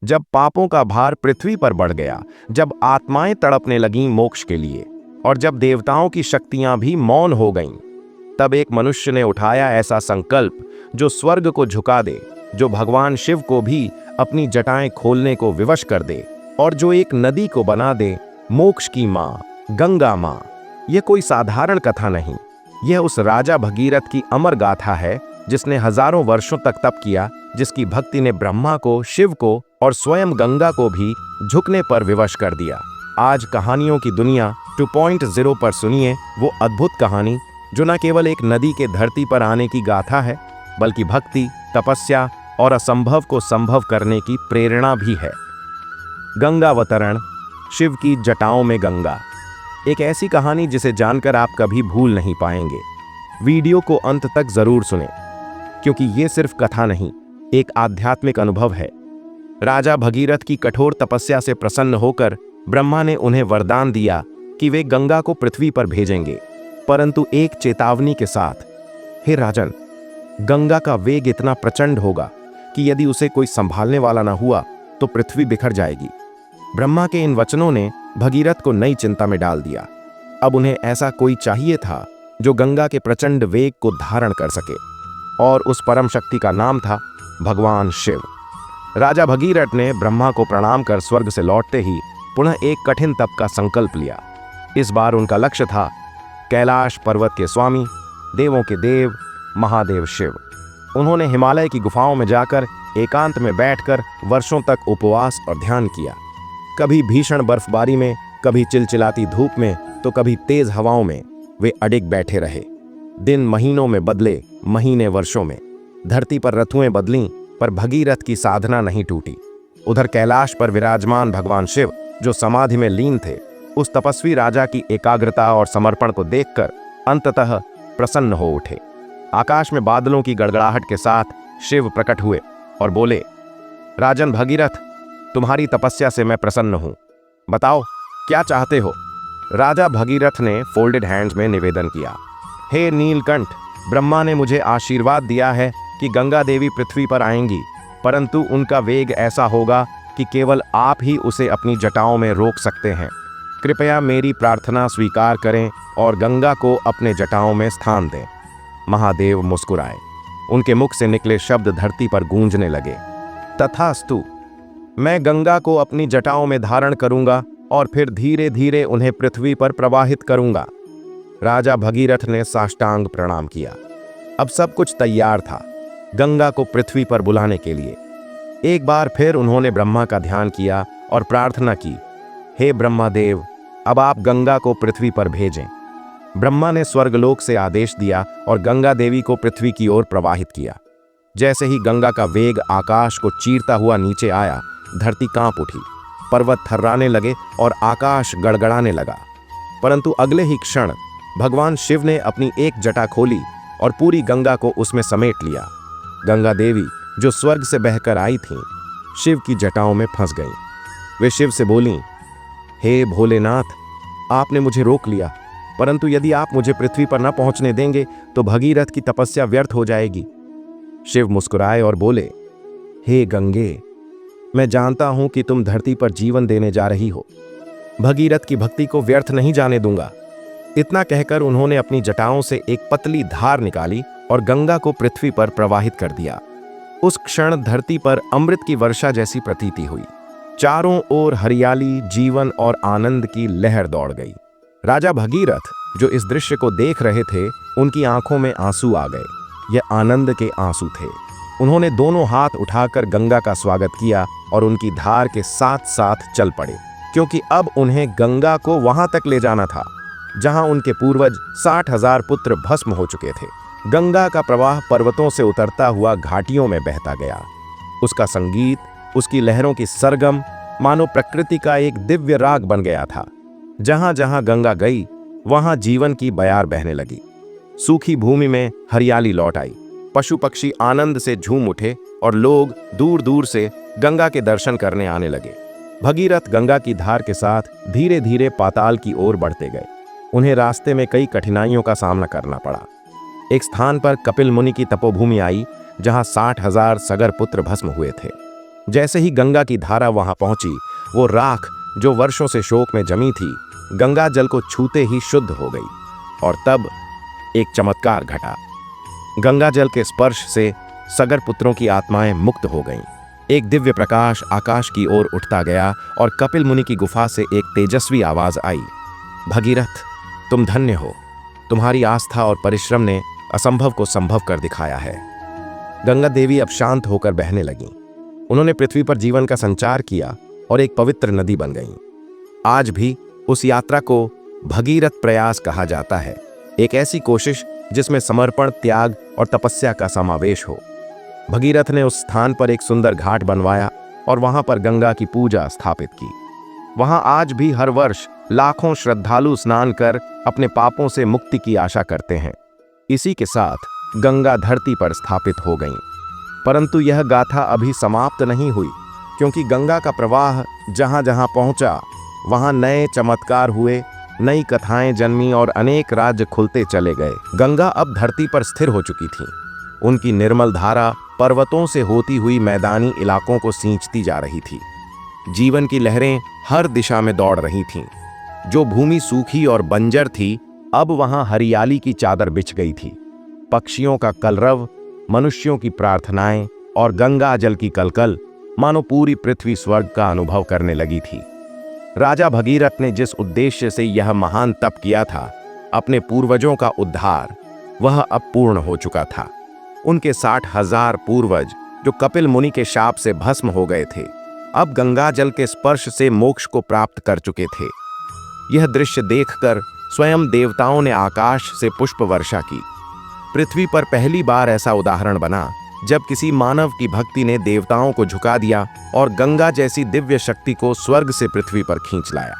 जब पापों का भार पृथ्वी पर बढ़ गया, जब आत्माएं तड़पने लगीं मोक्ष के लिए, और जब देवताओं की शक्तियां भी मौन हो गईं, तब एक मनुष्य ने उठाया ऐसा संकल्प जो स्वर्ग को झुका दे, जो भगवान शिव को भी अपनी जटाएं खोलने को विवश कर दे, और जो एक नदी को बना दे मोक्ष की मां, गंगा मां। यह कोई साधारण कथा नहीं, यह उस राजा भगीरथ की अमर गाथा है जिसने हजारों वर्षों तक तप किया, जिसकी भक्ति ने ब्रह्मा को, शिव को और स्वयं गंगा को भी झुकने पर विवश कर दिया। आज कहानियों की दुनिया 2.0 पर सुनिए वो अद्भुत कहानी जो न केवल एक नदी के धरती पर आने की गाथा है, बल्कि भक्ति, तपस्या और असंभव को संभव करने की प्रेरणा भी है। गंगावतरण, शिव की जटाओं में गंगा। एक ऐसी कहानी जिसे जानकर आप कभी भूल नहीं पाएंगे। वीडियो को अंत तक जरूर सुनें, क्योंकि ये सिर्फ कथा नहीं, एक आध्यात्मिक अनुभव है। राजा भगीरथ की कठोर तपस्या से प्रसन्न होकर ब्रह्मा ने उन्हें वरदान दिया कि वे गंगा को पृथ्वी पर भेजेंगे, परंतु एक चेतावनी के साथ। हे राजन, गंगा का वेग इतना प्रचंड होगा कि यदि उसे कोई संभालने वाला न हुआ तो पृथ्वी बिखर जाएगी। ब्रह्मा के इन वचनों ने भगीरथ को नई चिंता में डाल दिया। अब उन्हें ऐसा कोई चाहिए था जो गंगा के प्रचंड वेग को धारण कर सके, और उस परम शक्ति का नाम था भगवान शिव। राजा भगीरथ ने ब्रह्मा को प्रणाम कर स्वर्ग से लौटते ही पुनः एक कठिन तप का संकल्प लिया। इस बार उनका लक्ष्य था कैलाश पर्वत के स्वामी, देवों के देव महादेव शिव। उन्होंने हिमालय की गुफाओं में जाकर एकांत में बैठकर वर्षों तक उपवास और ध्यान किया। कभी भीषण बर्फबारी में, कभी चिलचिलाती धूप में, तो कभी तेज हवाओं में वे अडिग बैठे रहे। दिन महीनों में बदले, महीने वर्षों में। धरती पर ऋतुएं बदलीं, पर भगीरथ की साधना नहीं टूटी। उधर कैलाश पर विराजमान भगवान शिव, जो समाधि में लीन थे, उस तपस्वी राजा की एकाग्रता और समर्पण को देखकर अंततः प्रसन्न हो उठे। आकाश में बादलों की गड़गड़ाहट के साथ शिव प्रकट हुए और बोले, राजन भगीरथ, तुम्हारी तपस्या से मैं प्रसन्न हूं। बताओ क्या चाहते हो। राजा भगीरथ ने फोल्डेड हैंड्स में निवेदन किया, हे नीलकंठ, ब्रह्मा ने मुझे आशीर्वाद दिया है कि गंगा देवी पृथ्वी पर आएंगी, परंतु उनका वेग ऐसा होगा कि केवल आप ही उसे अपनी जटाओं में रोक सकते हैं। कृपया मेरी प्रार्थना स्वीकार करें और गंगा को अपने जटाओं में स्थान दें। महादेव मुस्कुराए। उनके मुख से निकले शब्द धरती पर गूंजने लगे, तथास्तु, मैं गंगा को अपनी जटाओं में धारण करूंगा और फिर धीरे धीरे उन्हें पृथ्वी पर प्रवाहित करूंगा। राजा भगीरथ ने साष्टांग प्रणाम किया। अब सब कुछ तैयार था गंगा को पृथ्वी पर बुलाने के लिए। एक बार फिर उन्होंने ब्रह्मा का ध्यान किया और प्रार्थना की, हे ब्रह्मादेव, अब आप गंगा को पृथ्वी पर भेजें। ब्रह्मा ने स्वर्गलोक से आदेश दिया और गंगा देवी को पृथ्वी की ओर प्रवाहित किया। जैसे ही गंगा का वेग आकाश को चीरता हुआ नीचे आया, धरती कांप उठी, पर्वत थर्राने लगे और आकाश गड़गड़ाने लगा। परंतु अगले ही क्षण भगवान शिव ने अपनी एक जटा खोली और पूरी गंगा को उसमें समेट लिया। गंगा देवी, जो स्वर्ग से बहकर आई थीं, शिव की जटाओं में फंस गईं। वे शिव से बोलीं, हे भोलेनाथ, आपने मुझे रोक लिया, परंतु यदि आप मुझे पृथ्वी पर न पहुंचने देंगे तो भगीरथ की तपस्या व्यर्थ हो जाएगी। शिव मुस्कुराए और बोले, हे गंगे, मैं जानता हूं कि तुम धरती पर जीवन देने जा रही हो। भगीरथ की भक्ति को व्यर्थ नहीं जाने दूंगा। इतना कहकर उन्होंने अपनी जटाओं से एक पतली धार निकाली और गंगा को पृथ्वी पर प्रवाहित कर दिया। उस क्षण धरती पर अमृत की वर्षा जैसी प्रतीति हुई। चारों ओर हरियाली, जीवन और आनंद की लहर दौड़ गई। राजा भगीरथ, जो इस दृश्य को देख रहे थे, उनकी आंखों में आंसू आ गए। यह आनंद के आंसू थे। उन्होंने दोनों हाथ उठाकर गंगा का स्वागत किया और उनकी धार के साथ साथ चल पड़े, क्योंकि अब उन्हें गंगा को वहां तक ले जाना था जहां उनके पूर्वज 60,000 पुत्र भस्म हो चुके थे। गंगा का प्रवाह पर्वतों से उतरता हुआ घाटियों में बहता गया। उसका संगीत, उसकी लहरों की सरगम मानो प्रकृति का एक दिव्य राग बन गया था। जहां जहां गंगा गई, वहां जीवन की बयार बहने लगी। सूखी भूमि में हरियाली लौट आई, पशु पक्षी आनंद से झूम उठे और लोग दूर दूर से गंगा के दर्शन करने आने लगे। भगीरथ गंगा की धार के साथ धीरे धीरे पाताल की ओर बढ़ते गए। उन्हें रास्ते में कई कठिनाइयों का सामना करना पड़ा। एक स्थान पर कपिल मुनि की तपोभूमि आई, जहां 60,000 सगर पुत्र भस्म हुए थे। जैसे ही गंगा की धारा वहां पहुंची, वो राख जो वर्षों से शोक में जमी थी, गंगा जल को छूते ही शुद्ध हो गई। और तब एक चमत्कार घटा। गंगा जल के स्पर्श से सगर पुत्रों की आत्माएं मुक्त हो गईं। एक दिव्य प्रकाश आकाश की ओर उठता गया और कपिल मुनि की गुफा से एक तेजस्वी आवाज आई, भगीरथ, तुम धन्य हो। तुम्हारी आस्था और परिश्रम ने असंभव को संभव कर दिखाया है। गंगा देवी अब शांत होकर बहने लगीं। उन्होंने पृथ्वी पर जीवन का संचार किया और एक पवित्र नदी बन गईं। आज भी उस यात्रा को भगीरथ प्रयास कहा जाता है, एक ऐसी कोशिश जिसमें समर्पण, त्याग और तपस्या का समावेश हो। भगीरथ ने उस स्थान पर एक सुंदर घाट बनवाया और वहां पर गंगा की पूजा स्थापित की। वहां आज भी हर वर्ष लाखों श्रद्धालु स्नान कर अपने पापों से मुक्ति की आशा करते हैं। इसी के साथ गंगा धरती पर स्थापित हो गईं। परंतु यह गाथा अभी समाप्त नहीं हुई, क्योंकि गंगा का प्रवाह जहां जहां पहुंचा, वहां नए चमत्कार हुए, नई कथाएं जन्मी और अनेक राज्य खुलते चले गए। गंगा अब धरती पर स्थिर हो चुकी थी। उनकी निर्मल धारा पर्वतों से होती हुई मैदानी इलाकों को सींचती जा रही थी। जीवन की लहरें हर दिशा में दौड़ रही थीं। जो भूमि सूखी और बंजर थी, अब वहां हरियाली की चादर बिछ गई थी। पक्षियों का कलरव, मनुष्यों की प्रार्थनाएं और गंगा जल की कलकल मानो पूरी पृथ्वी स्वर्ग का अनुभव करने लगी थी। राजा भगीरथ ने जिस उद्देश्य से यह महान तप किया था, अपने पूर्वजों का उद्धार, वह अब पूर्ण हो चुका था। उनके 60,000 पूर्वज जो कपिल मुनि के शाप से भस्म हो गए थे, अब गंगा जल के स्पर्श से मोक्ष को प्राप्त कर चुके थे। यह दृश्य देखकर स्वयं देवताओं ने आकाश से पुष्प वर्षा की। पृथ्वी पर पहली बार ऐसा उदाहरण बना जब किसी मानव की भक्ति ने देवताओं को झुका दिया और गंगा जैसी दिव्य शक्ति को स्वर्ग से पृथ्वी पर खींच लाया।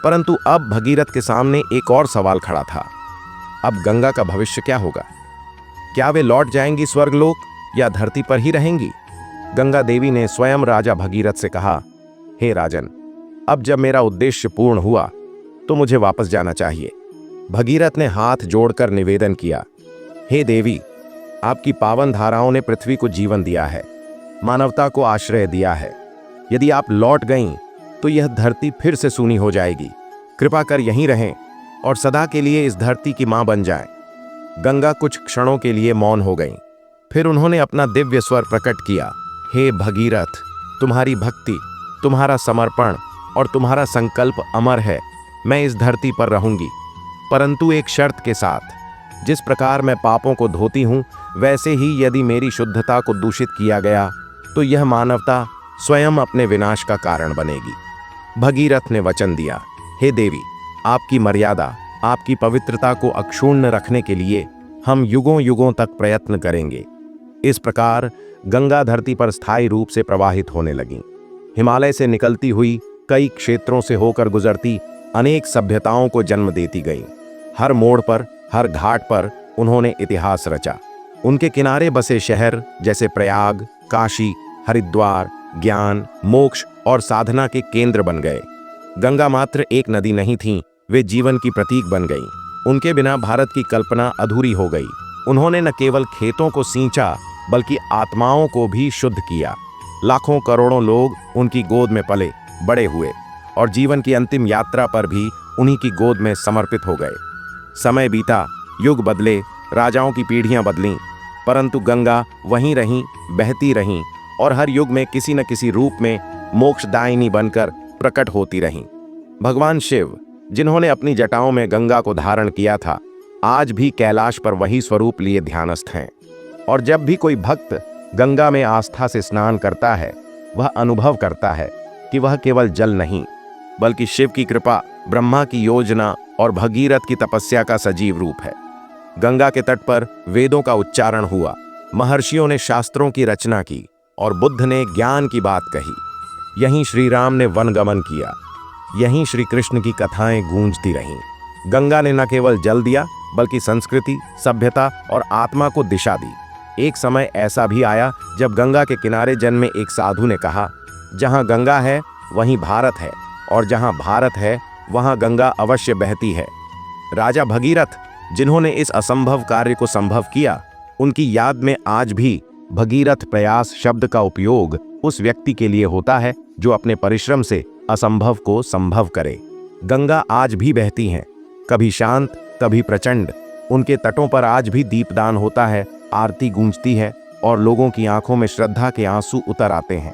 परंतु अब भगीरथ के सामने एक और सवाल खड़ा था। अब गंगा का भविष्य क्या होगा? क्या वे लौट जाएंगी स्वर्गलोक या धरती पर ही रहेंगी? गंगा देवी ने स्वयं राजा भगीरथ से कहा, हे राजन, अब जब मेरा उद्देश्य पूर्ण हुआ तो मुझे वापस जाना चाहिए। भगीरथ ने हाथ जोड़कर निवेदन किया, हे देवी, आपकी पावन धाराओं ने पृथ्वी को जीवन दिया है, मानवता को आश्रय दिया है। यदि आप लौट गईं तो यह धरती फिर से सूनी हो जाएगी। कृपा कर यहीं रहें और सदा के लिए इस धरती की मां बन जाएं। गंगा कुछ क्षणों के लिए मौन हो गईं। फिर उन्होंने अपना दिव्य स्वर प्रकट किया, हे भगीरथ, तुम्हारी भक्ति, तुम्हारा समर्पण और तुम्हारा संकल्प अमर है। मैं इस धरती पर रहूंगी, परंतु एक शर्त के साथ। जिस प्रकार मैं पापों को धोती हूं, वैसे ही यदि मेरी शुद्धता को दूषित किया गया तो यह मानवता स्वयं अपने विनाश का कारण बनेगी। भगीरथ ने वचन दिया, हे देवी, आपकी मर्यादा, आपकी पवित्रता को अक्षुण्ण रखने के लिए हम युगों युगों तक प्रयत्न करेंगे। इस प्रकार गंगा धरती पर स्थायी रूप से प्रवाहित होने लगी। हिमालय से निकलती हुई, कई क्षेत्रों से होकर गुजरती, अनेक सभ्यताओं को जन्म देती गई। हर मोड़ पर, हर घाट पर उन्होंने इतिहास रचा। उनके किनारे बसे शहर जैसे प्रयाग, काशी, हरिद्वार ज्ञान, मोक्ष और साधना के केंद्र बन गए। गंगा मात्र एक नदी नहीं थी, वे जीवन की प्रतीक बन गईं। उनके बिना भारत की कल्पना अधूरी हो गई। उन्होंने न केवल खेतों को सींचा, बल्कि आत्माओं को भी शुद्ध किया। लाखों करोड़ों लोग उनकी गोद में पले बड़े हुए और जीवन की अंतिम यात्रा पर भी उन्हीं की गोद में समर्पित हो गए। समय बीता, युग बदले, राजाओं की पीढ़ियां बदलीं, परंतु गंगा वहीं रहीं, बहती रहीं और हर युग में किसी न किसी रूप में मोक्षदायिनी बनकर प्रकट होती रहीं। भगवान शिव, जिन्होंने अपनी जटाओं में गंगा को धारण किया था, आज भी कैलाश पर वही स्वरूप लिए ध्यानस्थ हैं। और जब भी कोई भक्त गंगा में आस्था से स्नान करता है, वह अनुभव करता है कि वह केवल जल नहीं, बल्कि शिव की कृपा, ब्रह्मा की योजना और भगीरथ की तपस्या का सजीव रूप है। गंगा के तट पर वेदों का उच्चारण हुआ, महर्षियों ने शास्त्रों की रचना की और बुद्ध ने ज्ञान की बात कही। यहीं श्री राम ने वनगमन किया, यहीं श्री कृष्ण की कथाएं गूंजती रहीं। गंगा ने न केवल जल दिया, बल्कि संस्कृति, सभ्यता और आत्मा को दिशा दी। एक समय ऐसा भी आया जब गंगा के किनारे जन्मे एक साधु ने कहा, जहां गंगा है वहीं भारत है, और जहां भारत है वहां गंगा अवश्य बहती है। राजा भगीरथ, जिन्होंने इस असंभव कार्य को संभव किया, उनकी याद में आज भी भगीरथ प्रयास शब्द का उपयोग उस व्यक्ति के लिए होता है जो अपने परिश्रम से असंभव को संभव करे। गंगा आज भी बहती हैं, कभी शांत, कभी प्रचंड। उनके तटों पर आज भी दीपदान होता है, आरती गूंजती है और लोगों की आंखों में श्रद्धा के आंसू उतर आते हैं।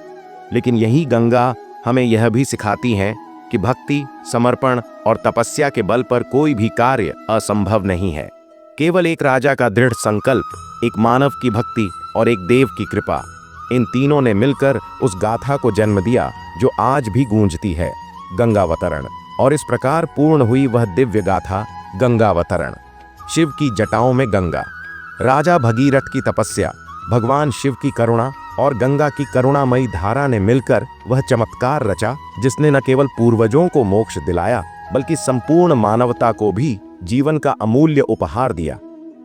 लेकिन यही गंगा हमें यह भी सिखाती है कि भक्ति, समर्पण और तपस्या के बल पर कोई भी कार्य असंभव नहीं है। केवल एक राजा का दृढ़ संकल्प, एक मानव की भक्ति और एक देव की कृपा, इन तीनों ने मिलकर उस गाथा को जन्म दिया जो आज भी गूंजती है, गंगावतरण। और इस प्रकार पूर्ण हुई वह दिव्य गाथा, गंगावतरण। शिव की जटाओं में गंगा, राजा भगीरथ की तपस्या, भगवान शिव की करुणा और गंगा की करुणामयी धारा ने मिलकर वह चमत्कार रचा जिसने न केवल पूर्वजों को मोक्ष दिलाया बल्कि संपूर्ण मानवता को भी जीवन का अमूल्य उपहार दिया।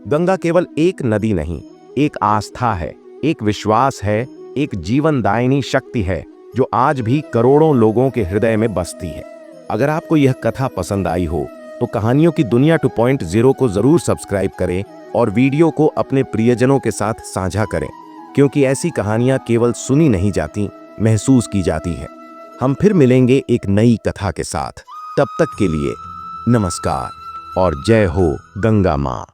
गंगा केवल एक नदी नहीं, एक आस्था है, एक विश्वास है, एक जीवनदायिनी शक्ति है जो आज भी करोड़ों लोगों के हृदय में बसती है। अगर आपको यह कथा पसंद आई हो तो कहानियों की दुनिया 2.0 को जरूर सब्सक्राइब करें और वीडियो को अपने प्रियजनों के साथ साझा करें, क्योंकि ऐसी कहानियां केवल सुनी नहीं जाती, महसूस की जाती है। हम फिर मिलेंगे एक नई कथा के साथ। तब तक के लिए नमस्कार और जय हो गंगा माँ।